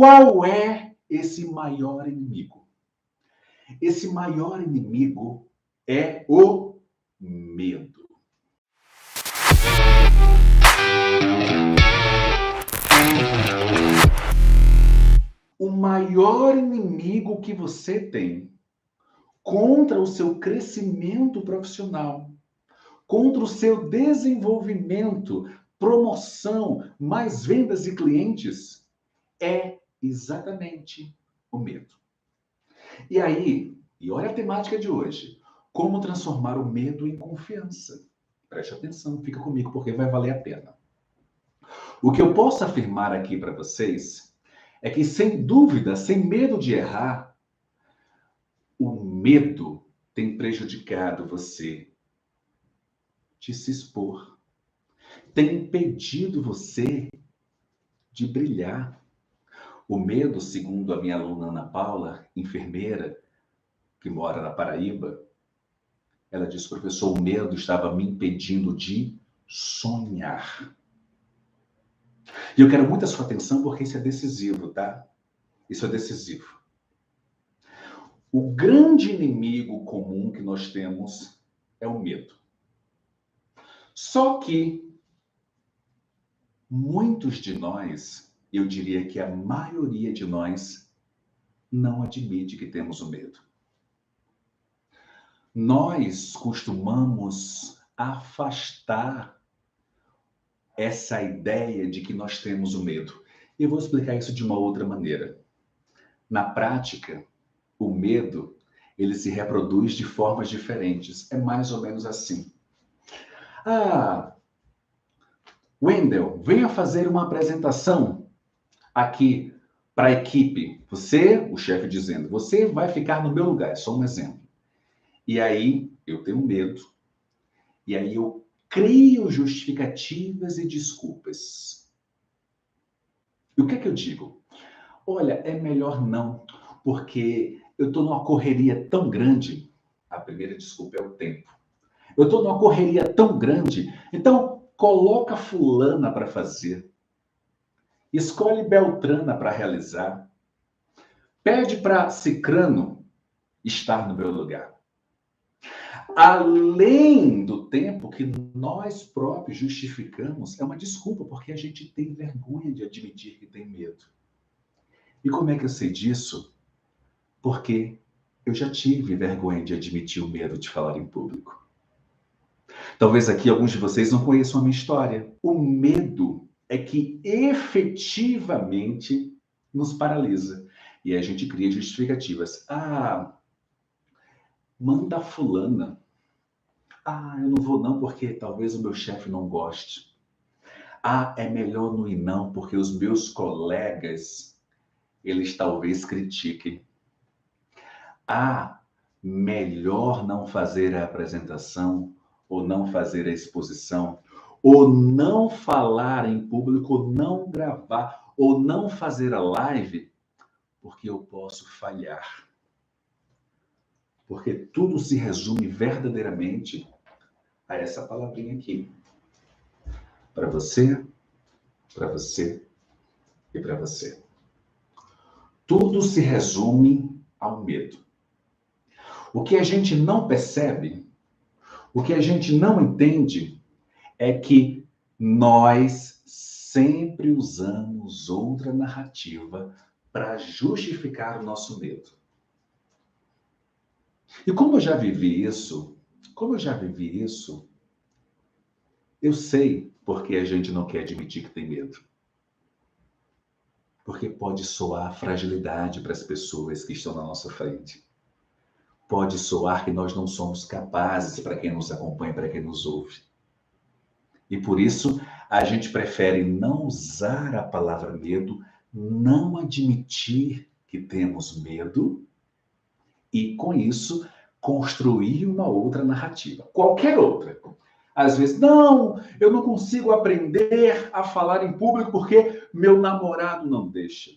qual é esse maior inimigo? Esse maior inimigo é o medo. O maior inimigo que você tem contra o seu crescimento profissional, contra o seu desenvolvimento, promoção, mais vendas e clientes, é exatamente o medo. E aí, e olha a temática de hoje, como transformar o medo em confiança. Preste atenção, fica comigo porque vai valer a pena. O que eu posso afirmar aqui para vocês é que, sem dúvida, sem medo de errar, o medo tem prejudicado você de se expor, tem impedido você de brilhar. O medo, segundo a minha aluna Ana Paula, enfermeira, que mora na Paraíba, ela disse: professor, o medo estava me impedindo de sonhar. E eu quero muito a sua atenção porque isso é decisivo, tá? Isso é decisivo. O grande inimigo comum que nós temos é o medo. Só que muitos de nós, eu diria que a maioria de nós, não admite que temos o medo. Nós costumamos afastar essa ideia de que nós temos o medo. E eu vou explicar isso de uma outra maneira. Na prática, o medo, ele se reproduz de formas diferentes. É mais ou menos assim. Wendel, venha fazer uma apresentação aqui para a equipe. Você, o chefe dizendo, você vai ficar no meu lugar. É só um exemplo. E aí, eu tenho medo. E aí, eu crio justificativas e desculpas. E o que é que eu digo? Olha, é melhor não, porque eu estou numa correria tão grande. A primeira desculpa é o tempo. Eu estou numa correria tão grande, então coloca fulana para fazer. Escolhe Beltrana para realizar. Pede para Cicrano estar no meu lugar. Além do tempo que nós próprios justificamos, é uma desculpa, porque a gente tem vergonha de admitir que tem medo. E como é que eu sei disso? Porque eu já tive vergonha de admitir o medo de falar em público. Talvez aqui alguns de vocês não conheçam a minha história. O medo é que efetivamente nos paralisa. E a gente cria justificativas. Manda a fulana. Eu não vou não porque talvez o meu chefe não goste. É melhor não ir não porque os meus colegas, eles talvez critiquem. Melhor não fazer a apresentação, ou não fazer a exposição, ou não falar em público, ou não gravar, ou não fazer a live, porque eu posso falhar. Porque tudo se resume verdadeiramente a essa palavrinha aqui. Para você e para você. Tudo se resume ao medo. O que a gente não percebe, o que a gente não entende, é que nós sempre usamos outra narrativa para justificar o nosso medo. E como eu já vivi isso, eu sei porque a gente não quer admitir que tem medo. Porque pode soar fragilidade para as pessoas que estão na nossa frente. Pode soar que nós não somos capazes para quem nos acompanha, para quem nos ouve. E por isso, a gente prefere não usar a palavra medo, não admitir que temos medo e, com isso, construir uma outra narrativa. Qualquer outra. Às vezes, não, eu não consigo aprender a falar em público porque meu namorado não deixa.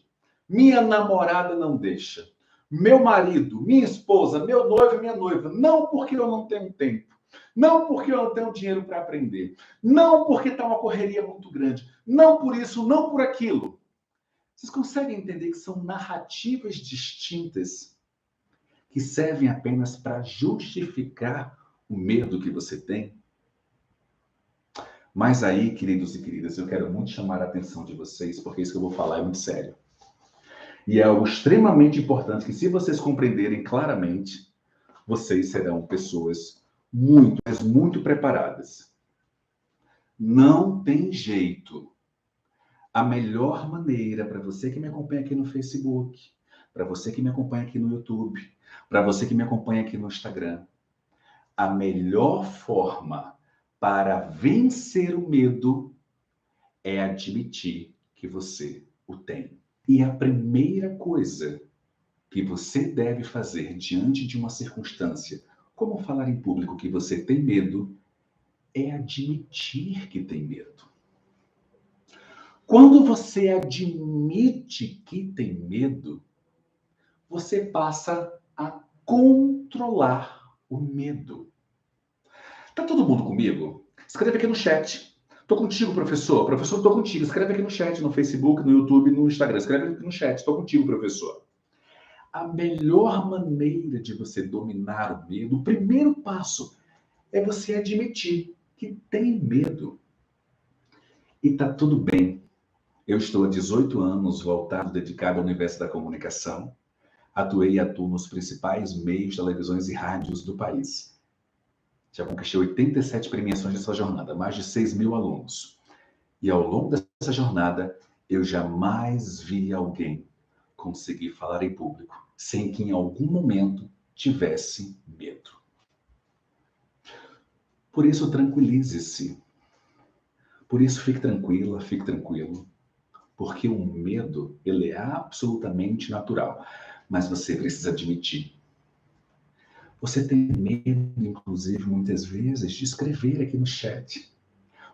Minha namorada não deixa. Meu marido, minha esposa, meu noivo e minha noiva. Não porque eu não tenho tempo. Não porque eu não tenho dinheiro para aprender. Não porque está uma correria muito grande. Não por isso, não por aquilo. Vocês conseguem entender que são narrativas distintas que servem apenas para justificar o medo que você tem? Mas aí, queridos e queridas, eu quero muito chamar a atenção de vocês, porque isso que eu vou falar é muito sério. E é algo extremamente importante que, se vocês compreenderem claramente, vocês serão pessoas muito, mas muito preparadas. Não tem jeito. A melhor maneira para você que me acompanha aqui no Facebook, para você que me acompanha aqui no YouTube, para você que me acompanha aqui no Instagram, a melhor forma para vencer o medo é admitir que você o tem. E a primeira coisa que você deve fazer diante de uma circunstância, como falar em público que você tem medo, é admitir que tem medo. Quando você admite que tem medo, você passa a controlar o medo. Tá todo mundo comigo? Escreve aqui no chat. Tô contigo, professor. Professor, tô contigo. Escreve aqui no chat, no Facebook, no YouTube, no Instagram. Escreve aqui no chat. Tô contigo, professor. A melhor maneira de você dominar o medo, o primeiro passo, é você admitir que tem medo. E tá tudo bem. Eu estou há 18 anos voltado, dedicado ao universo da comunicação. Atuei e atuo nos principais meios, televisões e rádios do país. Já conquistei 87 premiações nessa jornada, mais de 6.000 alunos. E ao longo dessa jornada, eu jamais vi alguém conseguir falar em público sem que em algum momento tivesse medo. Por isso, tranquilize-se. Por isso, fique tranquila, fique tranquilo. Porque o medo, ele é absolutamente natural. Mas você precisa admitir. Você tem medo, inclusive, muitas vezes, de escrever aqui no chat.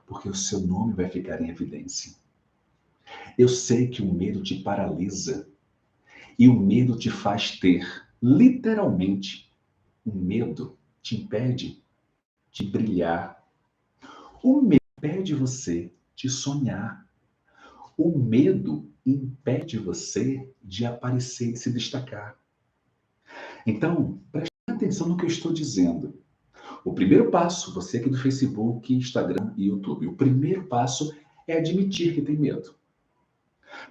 Porque o seu nome vai ficar em evidência. Eu sei que o medo te paralisa. E o medo te faz ter, literalmente, o medo te impede de brilhar. O medo impede você de sonhar. O medo impede você de aparecer e se destacar. Então, preste atenção no que eu estou dizendo. O primeiro passo, você aqui do Facebook, Instagram e YouTube, o primeiro passo é admitir que tem medo.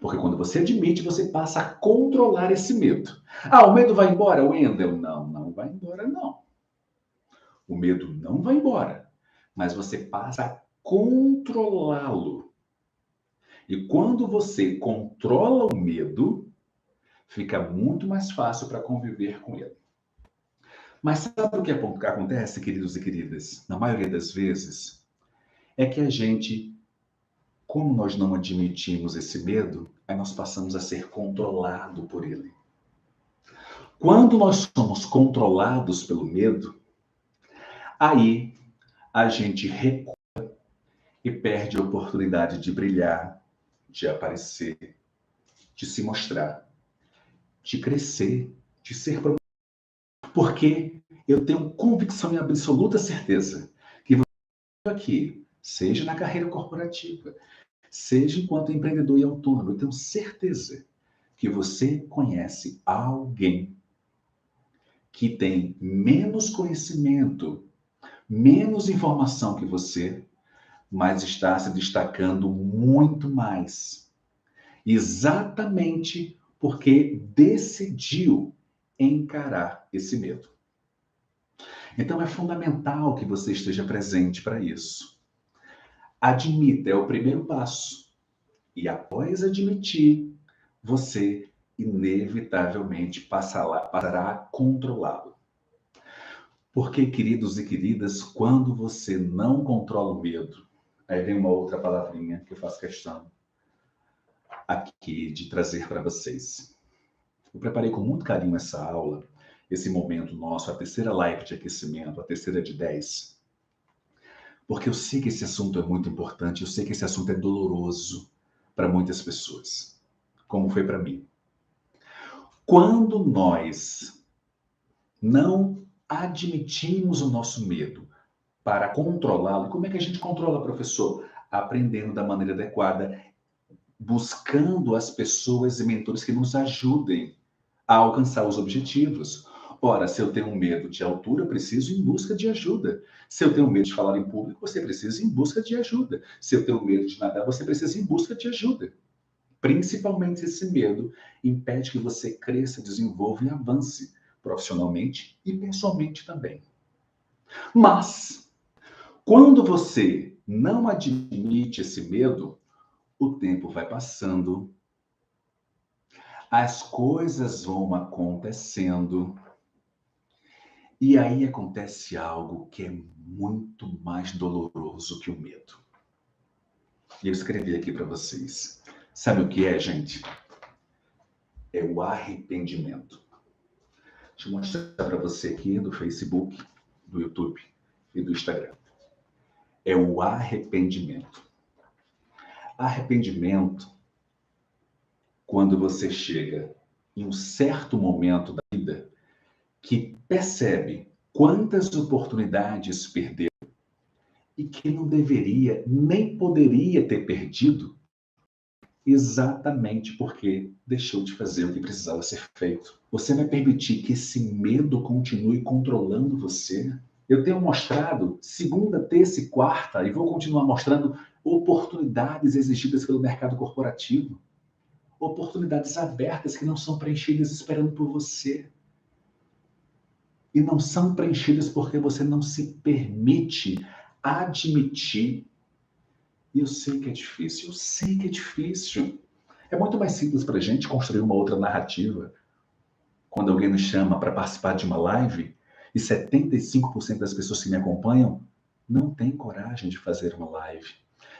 Porque quando você admite, você passa a controlar esse medo. Ah, o medo vai embora, Wendel? Não, não vai embora, não. O medo não vai embora, mas você passa a controlá-lo. E quando você controla o medo, fica muito mais fácil para conviver com ele. Mas sabe o que acontece, queridos e queridas? Na maioria das vezes, é que a gente, como nós não admitimos esse medo, aí nós passamos a ser controlado por ele. Quando nós somos controlados pelo medo, aí a gente recua e perde a oportunidade de brilhar, de aparecer, de se mostrar, de crescer, de ser produtivo. Porque eu tenho convicção e absoluta certeza que você aqui, seja na carreira corporativa, seja enquanto empreendedor e autônomo, eu tenho certeza que você conhece alguém que tem menos conhecimento, menos informação que você, mas está se destacando muito mais. Exatamente porque decidiu encarar esse medo. Então é fundamental que você esteja presente para isso. Admita, é o primeiro passo. E após admitir, você inevitavelmente passará a controlá-lo. Porque, queridos e queridas, quando você não controla o medo, aí vem uma outra palavrinha que eu faço questão aqui de trazer para vocês. Eu preparei com muito carinho essa aula, esse momento nosso, a terceira live de aquecimento, a terceira de 10. Porque eu sei que esse assunto é muito importante, eu sei que esse assunto é doloroso para muitas pessoas, como foi para mim. Quando nós não admitimos o nosso medo para controlá-lo, como é que a gente controla, professor? Aprendendo da maneira adequada, buscando as pessoas e mentores que nos ajudem a alcançar os objetivos. Ora, se eu tenho medo de altura, eu preciso ir em busca de ajuda. Se eu tenho medo de falar em público, você precisa ir em busca de ajuda. Se eu tenho medo de nadar, você precisa ir em busca de ajuda. Principalmente esse medo impede que você cresça, desenvolva e avance profissionalmente e pessoalmente também. Mas, quando você não admite esse medo, o tempo vai passando, as coisas vão acontecendo, e aí acontece algo que é muito mais doloroso que o medo. E eu escrevi aqui para vocês. Sabe o que é, gente? É o arrependimento. Deixa eu mostrar para você aqui do Facebook, do YouTube e do Instagram. É o arrependimento. Arrependimento, quando você chega em um certo momento da vida que percebe quantas oportunidades perdeu e que não deveria nem poderia ter perdido exatamente porque deixou de fazer o que precisava ser feito. Você vai permitir que esse medo continue controlando você? Eu tenho mostrado segunda, terça e quarta, e vou continuar mostrando oportunidades exigidas pelo mercado corporativo. Oportunidades abertas que não são preenchidas esperando por você. E não são preenchidas porque você não se permite admitir. E eu sei que é difícil, eu sei que é difícil. É muito mais simples para a gente construir uma outra narrativa. Quando alguém nos chama para participar de uma live e 75% das pessoas que me acompanham não têm coragem de fazer uma live.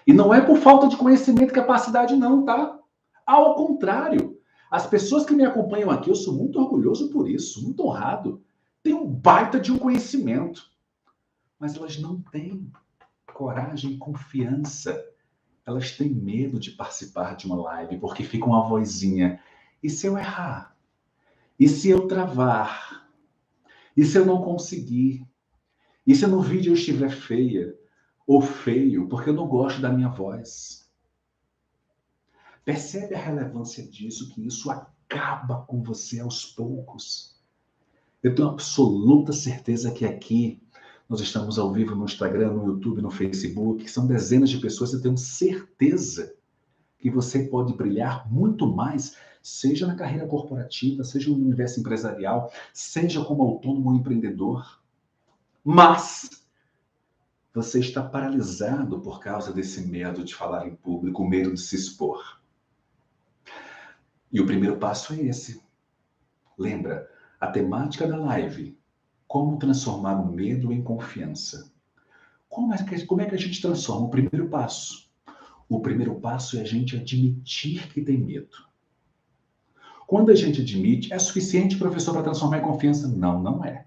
E não é por falta de conhecimento e capacidade não, tá? Ao contrário. As pessoas que me acompanham aqui, eu sou muito orgulhoso por isso, muito honrado. Tem um baita de um conhecimento. Mas elas não têm coragem e confiança. Elas têm medo de participar de uma live, porque fica uma vozinha. E se eu errar? E se eu travar? E se eu não conseguir? E se no vídeo eu estiver feia ou feio, porque eu não gosto da minha voz? Percebe a relevância disso, que isso acaba com você aos poucos. Eu tenho absoluta certeza que aqui nós estamos ao vivo no Instagram, no YouTube, no Facebook, que são dezenas de pessoas. Eu tenho certeza que você pode brilhar muito mais, seja na carreira corporativa, seja no universo empresarial, seja como autônomo ou empreendedor. Mas você está paralisado por causa desse medo de falar em público, o medo de se expor. E o primeiro passo é esse. Lembra, a temática da live, como transformar o medo em confiança. Como é que a gente transforma? O primeiro passo. O primeiro passo é a gente admitir que tem medo. Quando a gente admite, é suficiente, professor, para transformar em confiança? Não, não é.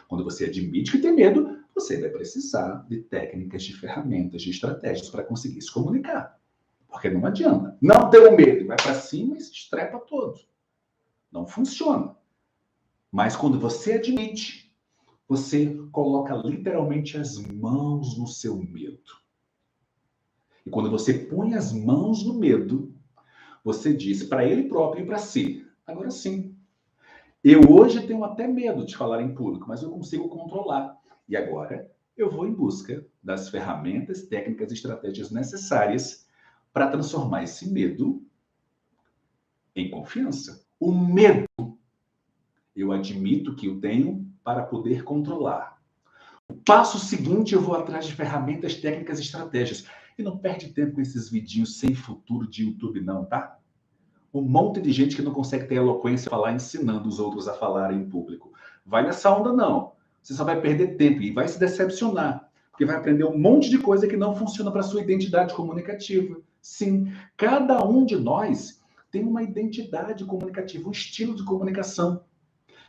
Quando você admite que tem medo, você vai precisar de técnicas, de ferramentas, de estratégias para conseguir se comunicar. Porque não adianta. Não ter o medo, vai para cima e se estrepa todo. Não funciona. Mas quando você admite, você coloca literalmente as mãos no seu medo. E quando você põe as mãos no medo, você diz para ele próprio e para si: agora sim, eu hoje tenho até medo de falar em público, mas eu consigo controlar. E agora eu vou em busca das ferramentas, técnicas e estratégias necessárias para transformar esse medo em confiança. O medo, eu admito que eu tenho para poder controlar. O passo seguinte, eu vou atrás de ferramentas, técnicas e estratégias. E não perde tempo com esses vidinhos sem futuro de YouTube não, tá? Um monte de gente que não consegue ter eloquência falar ensinando os outros a falarem em público. Vai nessa onda não. Você só vai perder tempo e vai se decepcionar, porque vai aprender um monte de coisa que não funciona para a sua identidade comunicativa. Sim, cada um de nós tem uma identidade comunicativa, um estilo de comunicação,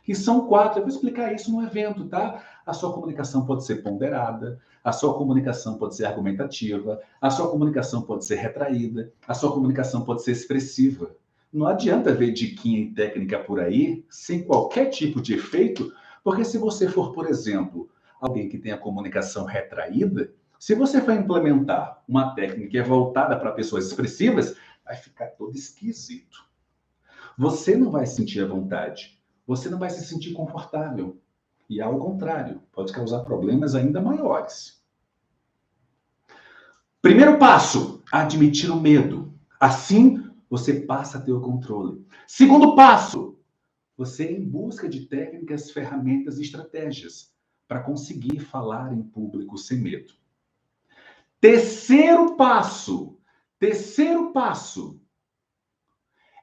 que são 4. Eu vou explicar isso no evento, tá? A sua comunicação pode ser ponderada, a sua comunicação pode ser argumentativa, a sua comunicação pode ser retraída, a sua comunicação pode ser expressiva. Não adianta ver diquinha e técnica por aí, sem qualquer tipo de efeito, porque se você for, por exemplo, alguém que tem a comunicação retraída, se você for implementar uma técnica que é voltada para pessoas expressivas, vai ficar todo esquisito. Você não vai sentir à vontade. Você não vai se sentir confortável. E ao contrário, pode causar problemas ainda maiores. Primeiro passo, admitir o medo. Assim, você passa a ter o controle. Segundo passo, você ir em busca de técnicas, ferramentas e estratégias para conseguir falar em público sem medo. Terceiro passo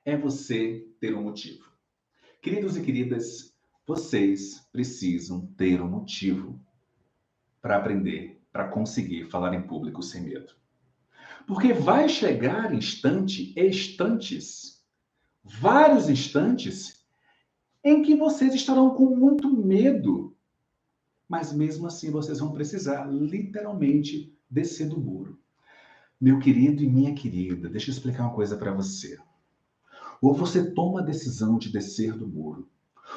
é você ter um motivo. Queridos e queridas, vocês precisam ter um motivo para aprender, para conseguir falar em público sem medo. Porque vai chegar vários instantes, em que vocês estarão com muito medo, mas mesmo assim vocês vão precisar, literalmente, descer do muro. Meu querido e minha querida, deixa eu explicar uma coisa para você. Ou você toma a decisão de descer do muro,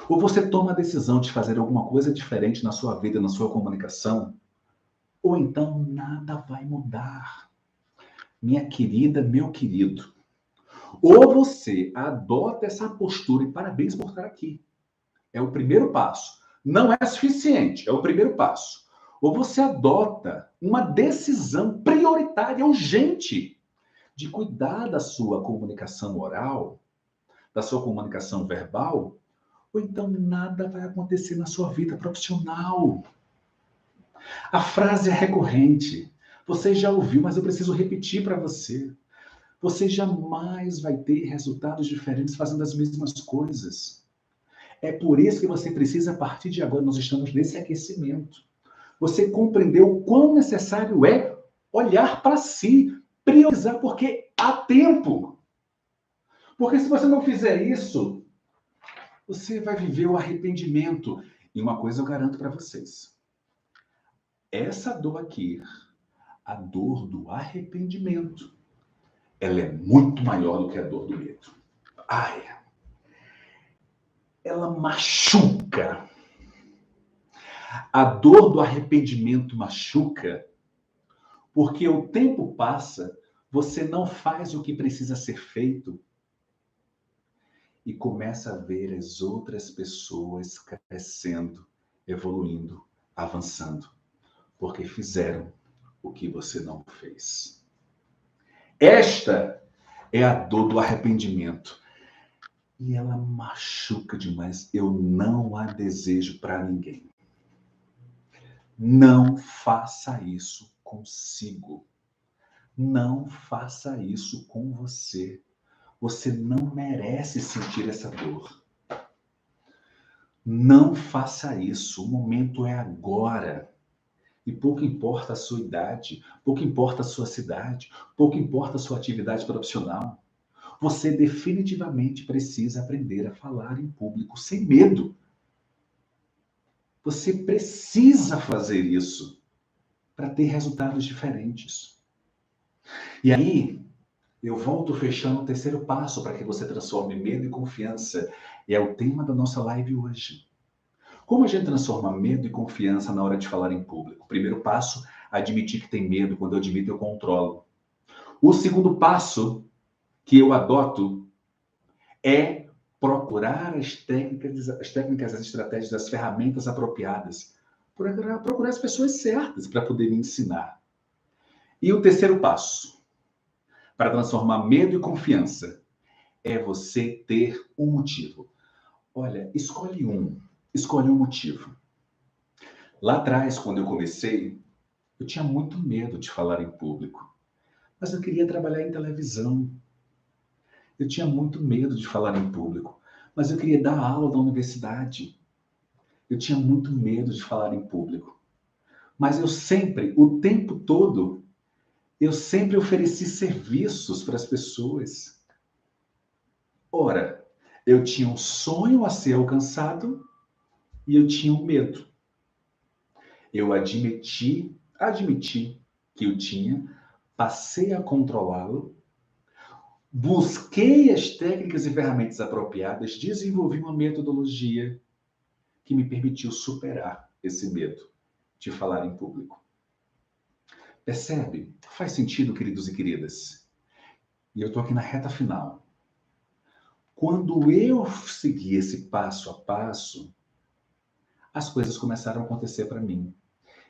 ou você toma a decisão de fazer alguma coisa diferente na sua vida, na sua comunicação, ou então nada vai mudar. Minha querida, meu querido, ou você adota essa postura, e parabéns por estar aqui. É o primeiro passo. Não é suficiente, é o primeiro passo. Ou você adota uma decisão prioritária, urgente, de cuidar da sua comunicação oral, da sua comunicação verbal, ou então nada vai acontecer na sua vida profissional. A frase é recorrente. Você já ouviu, mas eu preciso repetir para você. Você jamais vai ter resultados diferentes fazendo as mesmas coisas. É por isso que você precisa, a partir de agora, nós estamos nesse aquecimento. Você compreendeu o quão necessário é olhar para si, priorizar, porque há tempo. Porque se você não fizer isso, você vai viver o arrependimento. E uma coisa eu garanto para vocês. Essa dor aqui, a dor do arrependimento, ela é muito maior do que a dor do medo. Ai, ela machuca. A dor do arrependimento machuca porque o tempo passa, você não faz o que precisa ser feito e começa a ver as outras pessoas crescendo, evoluindo, avançando, porque fizeram o que você não fez. Esta é a dor do arrependimento. E ela machuca demais. Eu não a desejo para ninguém. Não faça isso consigo. Não faça isso com você. Você não merece sentir essa dor. Não faça isso. O momento é agora. E pouco importa a sua idade, pouco importa a sua cidade, pouco importa a sua atividade profissional. Você definitivamente precisa aprender a falar em público sem medo. Você precisa fazer isso para ter resultados diferentes. E aí, eu volto fechando o terceiro passo para que você transforme medo em confiança. E é o tema da nossa live hoje. Como a gente transforma medo em confiança na hora de falar em público? Primeiro passo, admitir que tem medo. Quando eu admito, eu controlo. O segundo passo que eu adoto é procurar as técnicas, as estratégias, as ferramentas apropriadas. Procurar as pessoas certas para poder me ensinar. E o terceiro passo, para transformar medo em confiança, é você ter um motivo. Olha, escolhe um motivo. Lá atrás, quando eu comecei, eu tinha muito medo de falar em público, mas eu queria trabalhar em televisão. Eu tinha muito medo de falar em público, mas eu queria dar aula na universidade. Eu tinha muito medo de falar em público, mas eu sempre, o tempo todo, eu sempre ofereci serviços para as pessoas. Ora, eu tinha um sonho a ser alcançado e eu tinha um medo. Eu admiti que eu tinha, passei a controlá-lo, busquei as técnicas e ferramentas apropriadas, desenvolvi uma metodologia que me permitiu superar esse medo de falar em público. Percebe? Faz sentido, queridos e queridas? E eu estou aqui na reta final. Quando eu segui esse passo a passo, as coisas começaram a acontecer para mim.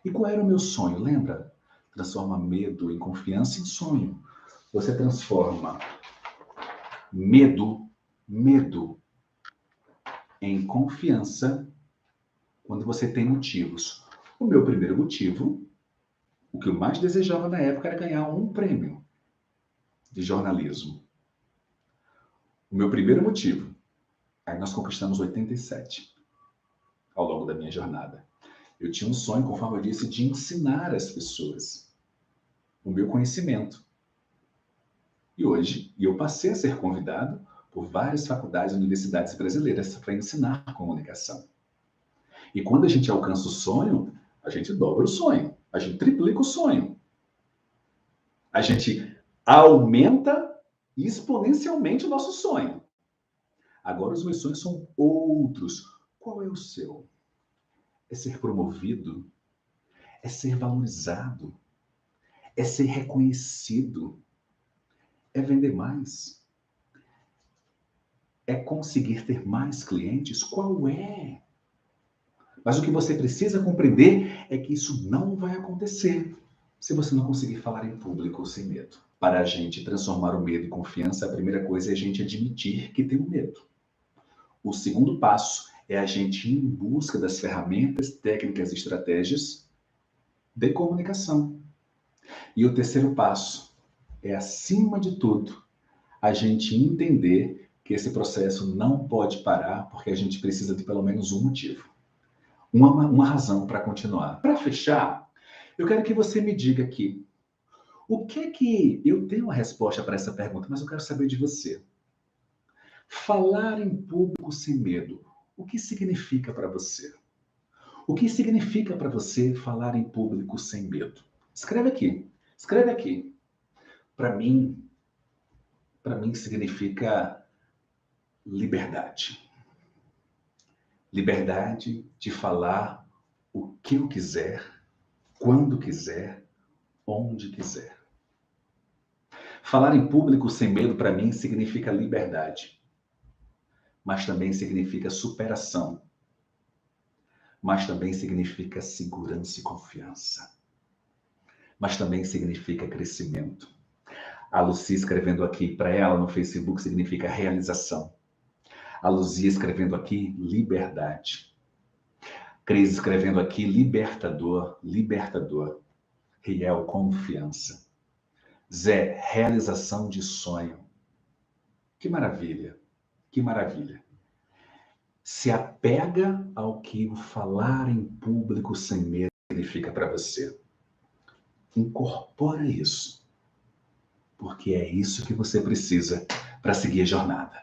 E qual era o meu sonho? Lembra? Transforma medo em confiança em sonho. Você transforma medo em confiança quando você tem motivos. O meu primeiro motivo, o que eu mais desejava na época era ganhar um prêmio de jornalismo. O meu primeiro motivo. Aí nós conquistamos 87 ao longo da minha jornada. Eu tinha um sonho, conforme eu disse, de ensinar as pessoas o meu conhecimento. E hoje, eu passei a ser convidado por várias faculdades e universidades brasileiras para ensinar comunicação. E quando a gente alcança o sonho, a gente dobra o sonho, a gente triplica o sonho. A gente aumenta exponencialmente o nosso sonho. Agora os meus sonhos são outros. Qual é o seu? É ser promovido? É ser valorizado? É ser reconhecido? É vender mais? É conseguir ter mais clientes? Qual é? Mas o que você precisa compreender é que isso não vai acontecer se você não conseguir falar em público sem medo. Para a gente transformar o medo em confiança, a primeira coisa é a gente admitir que tem um medo. O segundo passo é a gente ir em busca das ferramentas, técnicas e estratégias de comunicação. E o terceiro passo é, acima de tudo, a gente entender que esse processo não pode parar porque a gente precisa de pelo menos um motivo. Uma razão para continuar. Para fechar, eu quero que você me diga aqui, o que é que... Eu tenho uma resposta para essa pergunta, mas eu quero saber de você. Falar em público sem medo, o que significa para você? O que significa para você falar em público sem medo? Escreve aqui. Escreve aqui. Para mim significa liberdade. Liberdade de falar o que eu quiser, quando quiser, onde quiser. Falar em público sem medo, para mim, significa liberdade. Mas também significa superação. Mas também significa segurança e confiança. Mas também significa crescimento. A Lucy escrevendo aqui para ela no Facebook significa realização. A Luzia escrevendo aqui, liberdade. Cris escrevendo aqui, libertador, libertador. Riel, confiança. Zé, realização de sonho. Que maravilha, que maravilha. Se apega ao que o falar em público sem medo significa para você. Incorpora isso, porque é isso que você precisa para seguir a jornada.